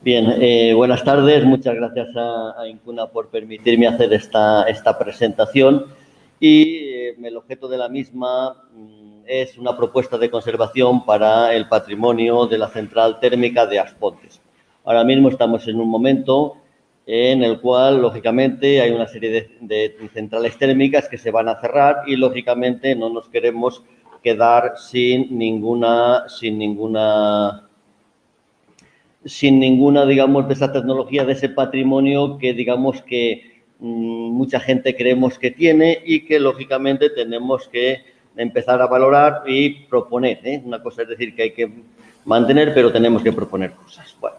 Bien, buenas tardes. Muchas gracias a Incuna por permitirme hacer esta presentación. Y el objeto de la misma es una propuesta de conservación para el patrimonio de la central térmica de As Pontes. Ahora mismo estamos en un momento en el cual, lógicamente, hay una serie de centrales térmicas que se van a cerrar y, lógicamente, no nos queremos quedar sin ninguna, digamos, de esa tecnología, de ese patrimonio que, digamos, que mucha gente creemos que tiene y que, lógicamente, tenemos que empezar a valorar y proponer. Una cosa es decir que hay que mantener, pero tenemos que proponer cosas. Bueno.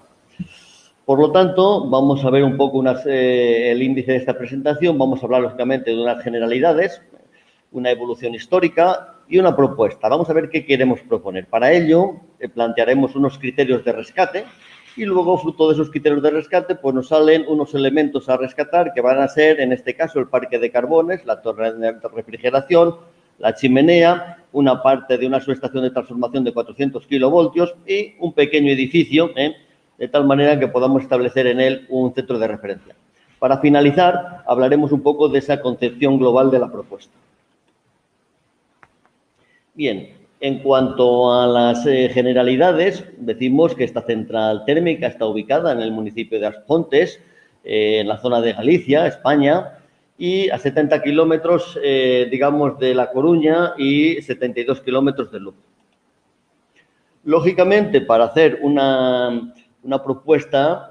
Por lo tanto, vamos a ver un poco el índice de esta presentación. Vamos a hablar, lógicamente, de unas generalidades, una evolución histórica y una propuesta. Vamos a ver qué queremos proponer. Para ello, plantearemos unos criterios de rescate y luego, fruto de esos criterios de rescate, pues nos salen unos elementos a rescatar que van a ser, en este caso, el parque de carbones, la torre de refrigeración, la chimenea, una parte de una subestación de transformación de 400 kilovoltios y un pequeño edificio, de tal manera que podamos establecer en él un centro de referencia. Para finalizar, hablaremos un poco de esa concepción global de la propuesta. Bien, en cuanto a las generalidades, decimos que esta central térmica está ubicada en el municipio de As Pontes, en la zona de Galicia, España, y a 70 kilómetros, digamos, de La Coruña y 72 kilómetros de Lugo. Lógicamente, para hacer una propuesta,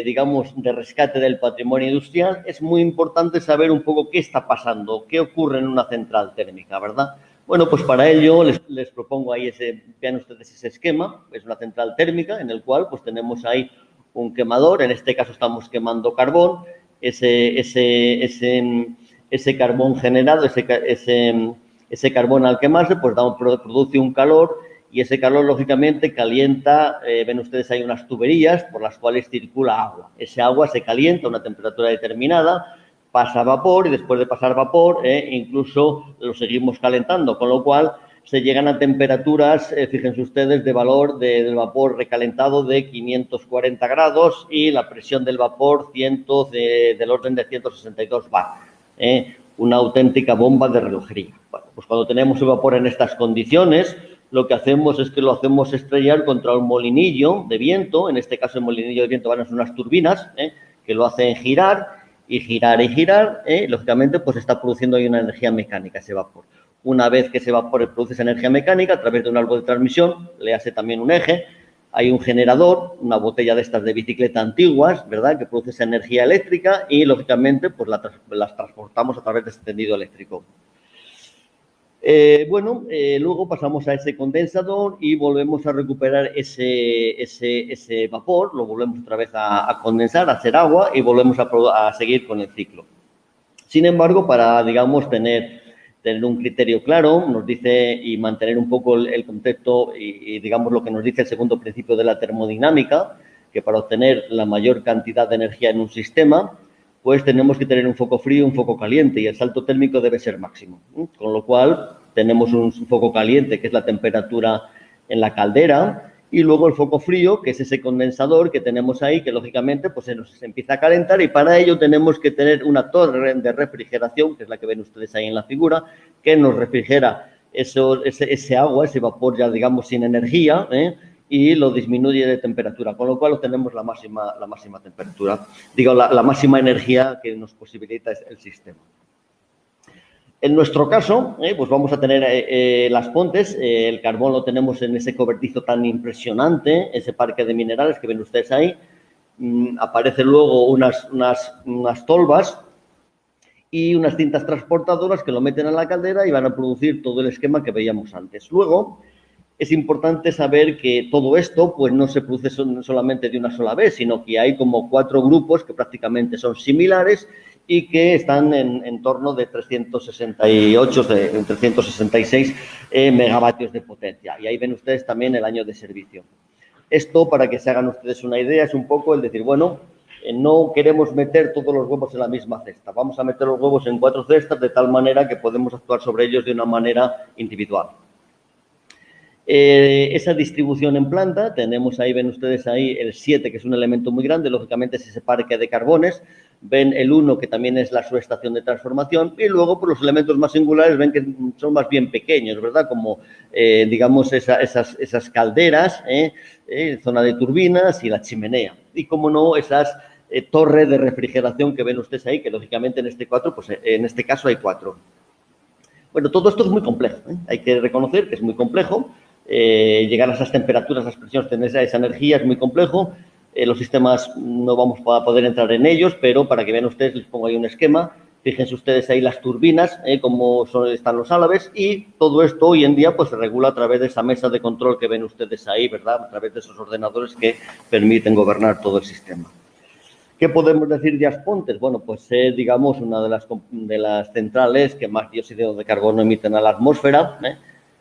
digamos, de rescate del patrimonio industrial, es muy importante saber un poco qué está pasando, qué ocurre en una central térmica, ¿verdad? Bueno, pues para ello les propongo ahí vean ustedes ese esquema, es una central térmica en el cual pues tenemos ahí un quemador, en este caso estamos quemando carbón, ese carbón generado, ese carbón al quemarse, pues produce un calor y ese calor, lógicamente, calienta, ven ustedes hay unas tuberías por las cuales circula agua. Ese agua se calienta a una temperatura determinada, pasa a vapor y después de pasar vapor, incluso lo seguimos calentando, con lo cual se llegan a temperaturas, fíjense ustedes, de valor del vapor recalentado de 540 grados y la presión del vapor del orden de 162 bar. Una auténtica bomba de relojería. Bueno, pues cuando tenemos el vapor en estas condiciones, lo que hacemos es que lo hacemos estrellar contra un molinillo de viento. En este caso, el molinillo de viento van a ser unas turbinas que lo hacen girar y girar y girar. Lógicamente, pues está produciendo ahí una energía mecánica, ese vapor. Una vez que ese vapor produce esa energía mecánica, a través de un árbol de transmisión, le hace también un eje. Hay un generador, una botella de estas de bicicleta antiguas, ¿verdad?, que produce esa energía eléctrica y, lógicamente, pues las transportamos a través de ese tendido eléctrico. Luego pasamos a ese condensador y volvemos a recuperar ese vapor, lo volvemos otra vez a condensar, a hacer agua y volvemos a seguir con el ciclo. Sin embargo, para, digamos, tener un criterio claro, nos dice, y mantener un poco el concepto y, digamos, lo que nos dice el segundo principio de la termodinámica, que para obtener la mayor cantidad de energía en un sistema, pues tenemos que tener un foco frío y un foco caliente y el salto térmico debe ser máximo. Con lo cual, tenemos un foco caliente, que es la temperatura en la caldera, y luego el foco frío, que es ese condensador que tenemos ahí, que lógicamente pues se nos empieza a calentar y para ello tenemos que tener una torre de refrigeración, que es la que ven ustedes ahí en la figura, que nos refrigera ese agua, ese vapor ya, digamos, sin energía, y lo disminuye de temperatura, con lo cual obtenemos la máxima temperatura, la máxima energía que nos posibilita el sistema. En nuestro caso, pues vamos a tener Las Pontes, el carbón lo tenemos en ese cobertizo tan impresionante, ese parque de minerales que ven ustedes ahí, aparecen luego unas tolvas y unas cintas transportadoras que lo meten a la caldera y van a producir todo el esquema que veíamos antes. Luego, es importante saber que todo esto pues no se produce solamente de una sola vez, sino que hay como 4 grupos que prácticamente son similares y que están en torno de 366 megavatios de potencia. Y ahí ven ustedes también el año de servicio. Esto, para que se hagan ustedes una idea, es un poco el decir, bueno, no queremos meter todos los huevos en la misma cesta. Vamos a meter los huevos en 4 cestas de tal manera que podemos actuar sobre ellos de una manera individual. Esa distribución en planta, tenemos ahí, ven ustedes ahí el 7, que es un elemento muy grande, lógicamente es ese parque de carbones, ven el 1, que también es la subestación de transformación, y luego por los elementos más singulares ven que son más bien pequeños, ¿verdad? Como, digamos, esas calderas, zona de turbinas y la chimenea. Y, como no, esas torres de refrigeración que ven ustedes ahí, que lógicamente en este caso hay 4. Bueno, todo esto es muy complejo, hay que reconocer que es muy complejo. Llegar a esas temperaturas, a esas presiones, tener esa energía es muy complejo. Los sistemas no vamos a poder entrar en ellos, pero para que vean ustedes, les pongo ahí un esquema. Fíjense ustedes ahí las turbinas, cómo están los álabes, y todo esto hoy en día pues se regula a través de esa mesa de control que ven ustedes ahí, ¿verdad? A través de esos ordenadores que permiten gobernar todo el sistema. ¿Qué podemos decir de Aspontes? Bueno, pues es, digamos, una de las centrales que más dióxido de carbono emiten a la atmósfera.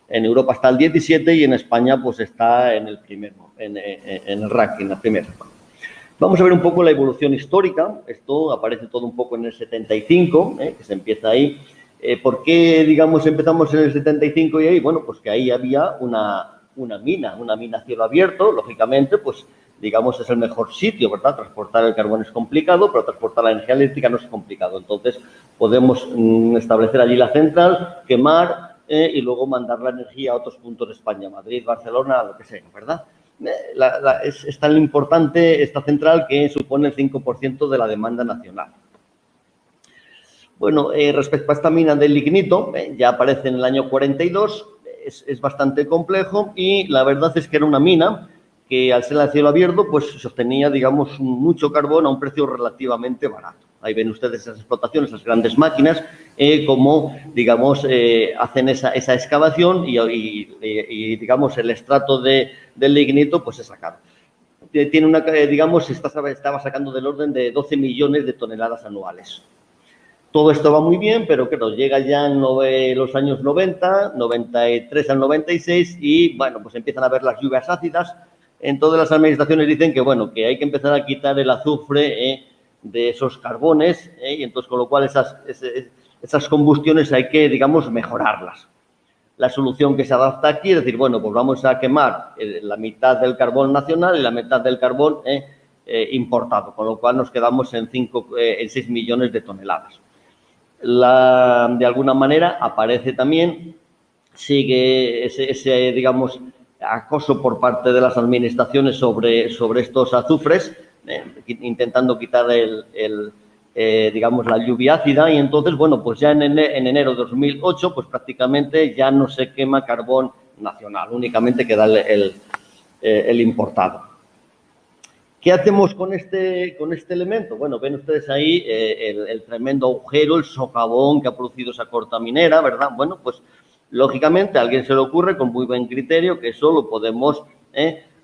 En Europa está el 17 y en España pues está en el primero, en el ranking, la primera. Vamos a ver un poco la evolución histórica. Esto aparece todo un poco en el 75, que se empieza ahí. ¿Por qué, digamos, empezamos en el 75 y ahí? Bueno, pues que ahí había una mina a cielo abierto, lógicamente, pues digamos, es el mejor sitio, ¿verdad? Transportar el carbón es complicado, pero transportar la energía eléctrica no es complicado. Entonces, podemos establecer allí la central, quemar y luego mandar la energía a otros puntos de España, Madrid, Barcelona, lo que sea, ¿verdad? Es tan importante esta central que supone el 5% de la demanda nacional. Bueno, respecto a esta mina del lignito, ya aparece en el año 42, es bastante complejo y la verdad es que era una mina que al ser a cielo abierto, pues sostenía, digamos, mucho carbón a un precio relativamente barato. Ahí ven ustedes esas explotaciones, esas grandes máquinas, como, digamos, hacen esa excavación y, digamos, el estrato del lignito, pues es sacado. Tiene una, digamos, estaba sacando del orden de 12 millones de toneladas anuales. Todo esto va muy bien, pero claro, llega ya en los años 90, 93 al 96 y, bueno, pues empiezan a haber las lluvias ácidas. En todas las administraciones dicen que, bueno, que hay que empezar a quitar el azufre de esos carbones y entonces, con lo cual, esas combustiones hay que, digamos, mejorarlas. La solución que se adapta aquí es decir, bueno, pues vamos a quemar la mitad del carbón nacional y la mitad del carbón importado, con lo cual nos quedamos en 6 millones de toneladas. De alguna manera aparece también, sigue ese digamos, acoso por parte de las administraciones sobre estos azufres, intentando quitar digamos, la lluvia ácida, y entonces, bueno, pues ya en enero de 2008, pues prácticamente ya no se quema carbón nacional, únicamente queda el importado. ¿Qué hacemos con este elemento? Bueno, ven ustedes ahí el tremendo agujero, el socavón que ha producido esa corta minera, ¿verdad? Bueno, pues lógicamente a alguien se le ocurre con muy buen criterio que eso lo podemos,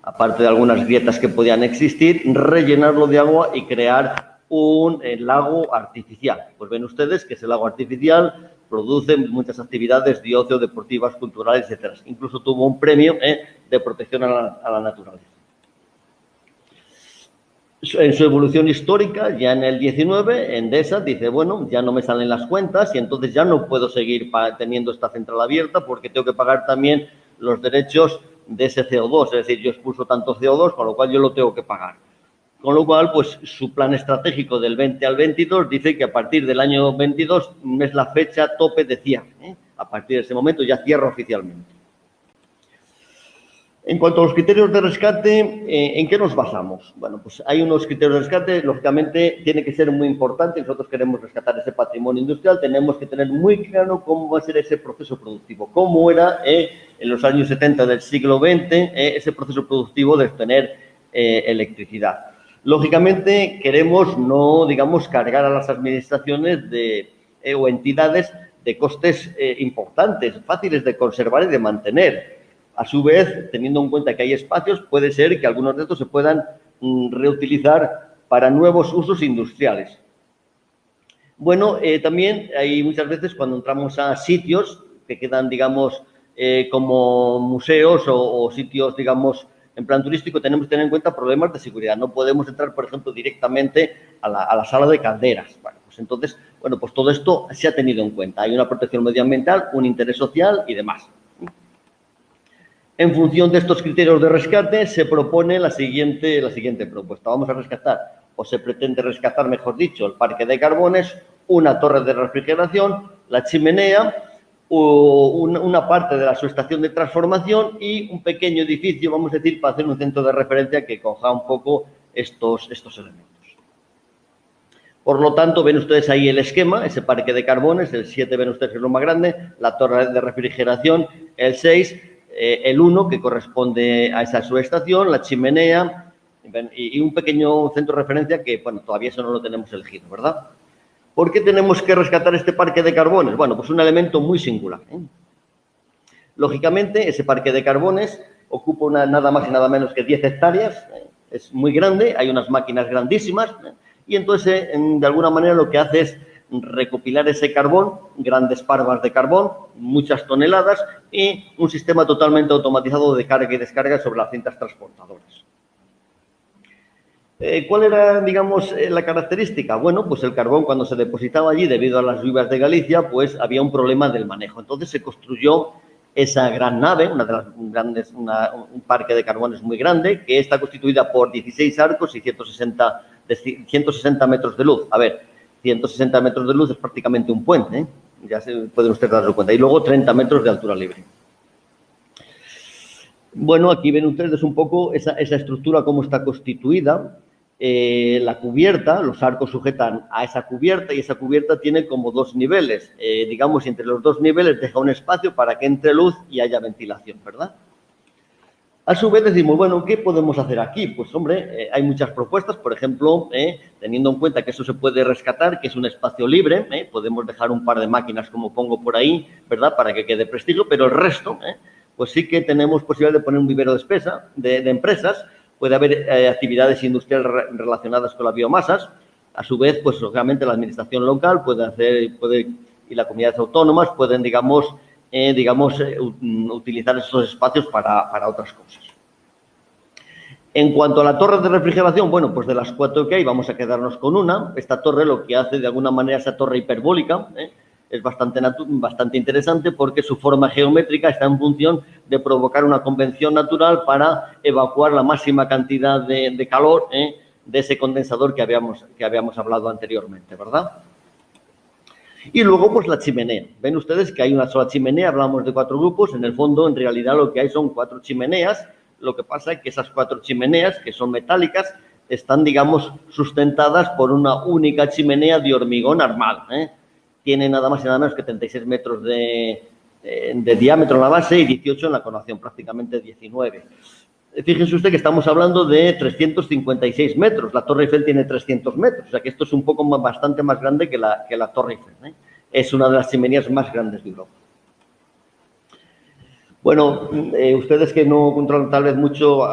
aparte de algunas grietas que podían existir, rellenarlo de agua y crear un lago artificial. Pues ven ustedes que ese lago artificial produce muchas actividades de ocio, deportivas, culturales, etc. Incluso tuvo un premio de protección a la naturaleza. En su evolución histórica, ya en el 19, Endesa dice, bueno, ya no me salen las cuentas y entonces ya no puedo seguir teniendo esta central abierta porque tengo que pagar también los derechos de ese CO2. Es decir, yo expulso tanto CO2, con lo cual yo lo tengo que pagar. Con lo cual, pues su plan estratégico del 20 al 22 dice que a partir del año 22 es la fecha tope de cierre. A partir de ese momento ya cierra oficialmente. En cuanto a los criterios de rescate, ¿en qué nos basamos? Bueno, pues hay unos criterios de rescate, lógicamente tiene que ser muy importante. Nosotros queremos rescatar ese patrimonio industrial, tenemos que tener muy claro cómo va a ser ese proceso productivo, cómo era en los años 70 del siglo XX ese proceso productivo de obtener electricidad. Lógicamente queremos no, digamos, cargar a las administraciones o entidades de costes importantes, fáciles de conservar y de mantener. A su vez, teniendo en cuenta que hay espacios, puede ser que algunos de estos se puedan reutilizar para nuevos usos industriales. Bueno, también hay muchas veces cuando entramos a sitios que quedan, digamos, como museos o sitios, digamos, en plan turístico, tenemos que tener en cuenta problemas de seguridad. No podemos entrar, por ejemplo, directamente a la sala de calderas. Bueno, pues entonces, bueno, pues todo esto se ha tenido en cuenta. Hay una protección medioambiental, un interés social y demás. En función de estos criterios de rescate, se propone la siguiente propuesta. Vamos a rescatar, o se pretende rescatar, mejor dicho, el parque de Carbones, una torre de refrigeración, la chimenea, una parte de la subestación de transformación y un pequeño edificio, vamos a decir, para hacer un centro de referencia que coja un poco estos elementos. Por lo tanto, ven ustedes ahí el esquema, ese parque de Carbones, el 7 ven ustedes que es lo más grande, la torre de refrigeración, el 6, el 1 que corresponde a esa subestación, la chimenea y un pequeño centro de referencia que, bueno, todavía eso no lo tenemos elegido, ¿verdad? ¿Por qué tenemos que rescatar este parque de Carbones? Bueno, pues un elemento muy singular, ¿eh? Lógicamente, ese parque de Carbones ocupa nada más y nada menos que 10 hectáreas, es muy grande, hay unas máquinas grandísimas, y entonces, de alguna manera, lo que hace es recopilar ese carbón, grandes parvas de carbón, muchas toneladas, y un sistema totalmente automatizado de carga y descarga sobre las cintas transportadoras. ¿Cuál era, digamos, la característica? Bueno, pues el carbón cuando se depositaba allí debido a las lluvias de Galicia, pues había un problema del manejo. Entonces se construyó esa gran nave, una de las grandes, un parque de carbones muy grande, que está constituida por 16 arcos y 160 metros de luz. A ver, 160 metros de luz es prácticamente un puente, ¿eh? Ya se pueden ustedes darse cuenta. Y luego 30 metros de altura libre. Bueno, aquí ven ustedes un poco esa estructura, cómo está constituida. La cubierta, los arcos sujetan a esa cubierta y esa cubierta tiene como dos niveles. Digamos, entre los dos niveles deja un espacio para que entre luz y haya ventilación, ¿verdad? A su vez decimos, bueno, ¿qué podemos hacer aquí? Pues, hombre, hay muchas propuestas, por ejemplo, teniendo en cuenta que eso se puede rescatar, que es un espacio libre, podemos dejar un par de máquinas, como pongo por ahí, ¿verdad?, para que quede prestigio, pero el resto, pues sí que tenemos posibilidad de poner un vivero de empresas. Puede haber actividades industriales relacionadas con las biomasas. A su vez, pues, lógicamente, la administración local y las comunidades autónomas pueden, digamos, utilizar esos espacios para otras cosas. En cuanto a la torre de refrigeración, bueno, pues de las 4 que hay, vamos a quedarnos con una. Esta torre lo que hace, de alguna manera, esa torre hiperbólica, es bastante interesante porque su forma geométrica está en función de provocar una convección natural para evacuar la máxima cantidad de calor de ese condensador que habíamos hablado anteriormente, ¿verdad? Y luego, pues, la chimenea. Ven ustedes que hay una sola chimenea, hablamos de 4 grupos, en el fondo, en realidad, lo que hay son 4 chimeneas. Lo que pasa es que esas 4 chimeneas, que son metálicas, están, digamos, sustentadas por una única chimenea de hormigón armado, Tiene nada más y nada menos que 36 metros de diámetro en la base y 18 en la conación, prácticamente 19. Fíjense usted que estamos hablando de 356 metros. La Torre Eiffel tiene 300 metros. O sea que esto es un poco bastante más grande que la Torre Eiffel, Es una de las chimeneas más grandes de Europa. Bueno, ustedes que no controlan tal vez mucho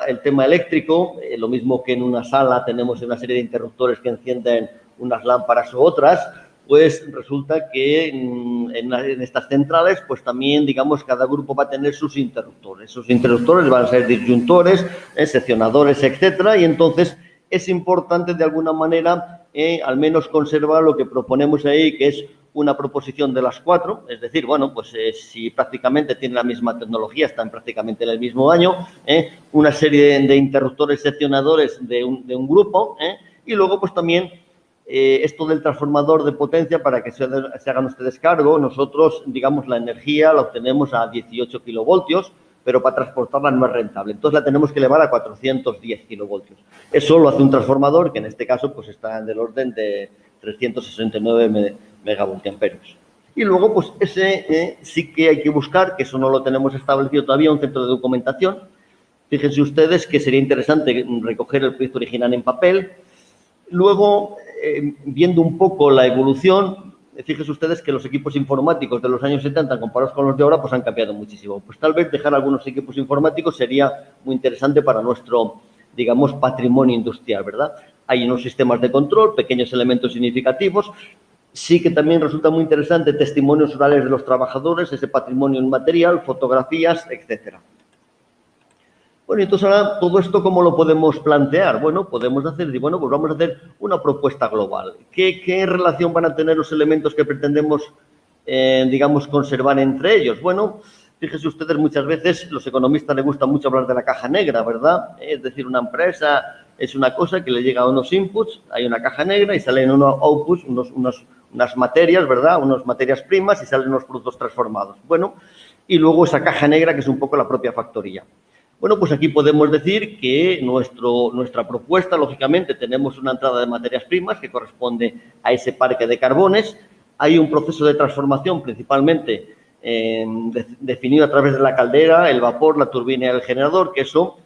el tema eléctrico, lo mismo que en una sala tenemos una serie de interruptores que encienden unas lámparas u otras, pues resulta que en estas centrales, pues también, digamos, cada grupo va a tener sus interruptores. Sus interruptores van a ser disyuntores, seccionadores, etcétera, y entonces es importante, de alguna manera, al menos conservar lo que proponemos ahí, que es una proposición de las 4, es decir, bueno, pues si prácticamente tienen la misma tecnología, están prácticamente en el mismo año, una serie de interruptores seccionadores de un grupo, y luego, pues también, esto del transformador de potencia, para que se hagan ustedes cargo, nosotros, digamos, la energía la obtenemos a 18 kilovoltios, pero para transportarla no es rentable. Entonces la tenemos que elevar a 410 kilovoltios. Eso lo hace un transformador que en este caso pues está del orden de 369 megavoltiamperios. Y luego, pues ese sí que hay que buscar, que eso no lo tenemos establecido todavía, un centro de documentación. Fíjense ustedes que sería interesante recoger el proyecto original en papel. Luego, viendo un poco la evolución, fíjense ustedes que los equipos informáticos de los años 70 comparados con los de ahora pues han cambiado muchísimo. Pues tal vez dejar algunos equipos informáticos sería muy interesante para nuestro, digamos, patrimonio industrial, ¿verdad? Hay unos sistemas de control, pequeños elementos significativos. Sí que también resulta muy interesante testimonios orales de los trabajadores, ese patrimonio inmaterial, fotografías, etcétera. Bueno, entonces ahora todo esto, ¿cómo lo podemos plantear? Bueno, podemos hacer, bueno, pues vamos a hacer una propuesta global. ¿Qué relación van a tener los elementos que pretendemos, digamos, conservar entre ellos? Bueno, fíjense ustedes, muchas veces los economistas les gusta mucho hablar de la caja negra, ¿verdad? Es decir, una empresa es una cosa que le llega a unos inputs, hay una caja negra y salen unos outputs, unas materias, ¿verdad? Unas materias primas y salen unos productos transformados. Bueno, y luego esa caja negra que es un poco la propia factoría. Bueno, pues aquí podemos decir que nuestra propuesta, lógicamente, tenemos una entrada de materias primas que corresponde a ese parque de carbones. Hay un proceso de transformación principalmente definido a través de la caldera, el vapor, la turbina y el generador, que eso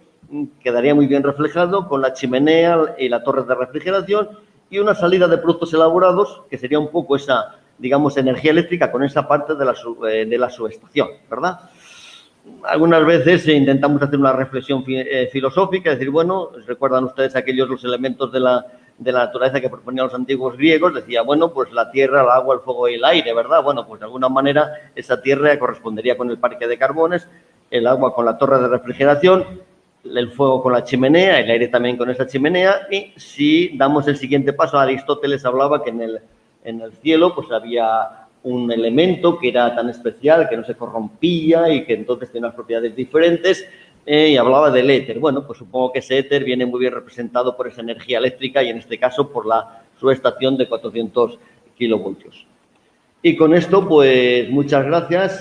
quedaría muy bien reflejado con la chimenea y la torre de refrigeración y una salida de productos elaborados, que sería un poco esa, digamos, energía eléctrica con esa parte de la subestación, ¿verdad? Algunas veces intentamos hacer una reflexión filosófica, es decir, bueno, recuerdan ustedes los elementos de la naturaleza que proponían los antiguos griegos, decía, bueno, pues la tierra, el agua, el fuego y el aire, ¿verdad? Bueno, pues de alguna manera esa tierra correspondería con el parque de carbones, el agua con la torre de refrigeración, el fuego con la chimenea, el aire también con esa chimenea, y si damos el siguiente paso, Aristóteles hablaba que en el cielo pues había un elemento que era tan especial, que no se corrompía y que entonces tenía unas propiedades diferentes, y hablaba del éter. Bueno, pues supongo que ese éter viene muy bien representado por esa energía eléctrica y en este caso por la subestación de 400 kilovoltios. Y con esto, pues muchas gracias.